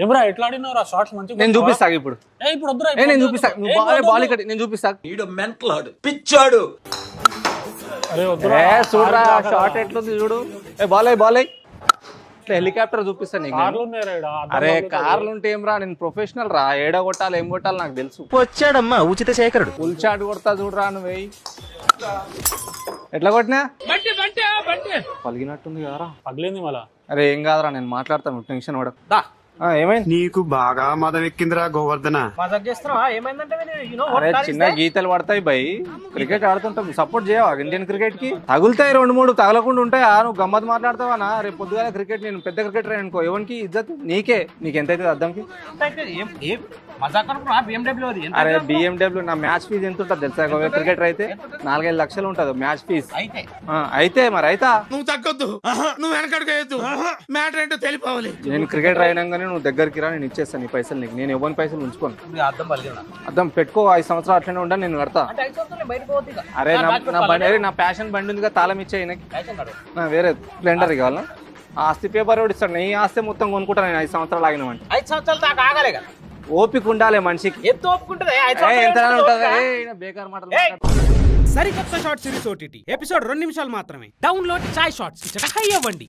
ఏమరా ఎట్లా ఆడినావురా షార్ట్స్ మంచిగా నేను చూపిస్తా ఇప్పుడు. ఇప్పుడు వద్దురా నేను చూపిస్తా, బాల్ ఇక్కడ నేను చూపిస్తా. మెంటలాడు పిచ్చాడు. అరే వద్దురా చూడరా షార్ట్ ఎట్లుంది చూడు. బాల్ హెలికాప్టర్ చూపిస్తా నీకు. అరే కార్లు ఉంటే ఏం రా, నేను ప్రొఫెషనల్ రా. ఏడ కొట్టాలి ఏం కొట్టాలి నాకు తెలుసు. వచ్చాడమ్మా ఉచిత శేఖరుడు. ఫుల్ షాట్ కొడతా చూడరా నువ్వు. ఎట్లా కొట్టినా పలిగినట్టుంది కదరా. పగిలింది మళ్ళా. అరే ఏం కాదురా, నేను మాట్లాడతాను, టెన్షన్ పడకు. ఏమైంది నీకు బాగా మదం ఎక్కిందిరా గోవర్ధన. అరే చిన్న గీతలు పడతాయి బై. క్రికెట్ ఆడుతుంటాం, సపోర్ట్ చేయవా ఇండియన్ క్రికెట్ కి? తగులుతాయి 2-3, తగలకుండా ఉంటాయా? నువ్వు గమ్మత్ మాట్లాడతావా? రేపు పొద్దుగా క్రికెట్ నేను పెద్ద క్రికెటర్ అనుకో, ఎవరికి ఇజ్జత్ నీకే. నీకు ఎంత అవుతుంది అర్థంకి? అరే BMW నా మ్యాచ్ ఫీజు ఎంత ఉంటుంది తెలుసా? క్రికెటర్ అయితే 4-5 లక్షలు ఉంటుంది మ్యాచ్ ఫీజు. అయితే మరి అయితే నువ్వు తగ్గొద్దు, నువ్వు వెనకడుగు, మ్యాటర్ ఏంటో తెలిపోవాలి. నేను క్రికెటర్ అయినాగానే నువ్వు దగ్గరికి రా, నేను ఇచ్చేస్తాను నీ పైసలు నీకు. నేను ఎవరి పైసలు ఉంచుకోను. అర్థం పెట్టుకో. 5 సంవత్సరాలు అట్లనే ఉండాలి, నేను కడతా. అరే నా బండి, నా ప్యాషన్ బండి ఉందిగా, తాళం ఇచ్చే వేరే స్ప్లెండర్ కావాలా? ఆస్తి పేపర్ కూడా ఇస్తాడు. నీ ఆస్తి మొత్తం కొనుక్కుంటాను నేను 5 సంవత్సరాలు ఆగినామంటే. 5 సంవత్సరాలు దాకా ఆగాలి కదా. ఓపిక ఉండాలి మనిషికి. ఎంత ఓపిక ఉంటుంది? బేకార్ మాటలు. సరికొత్త షార్ట్ సిరీస్ OTT ఎపిసోడ్ 2 నిమిషాలు మాత్రమే. డౌన్లోడ్ చాయ్ షార్ట్స్. హై అవ్వండి.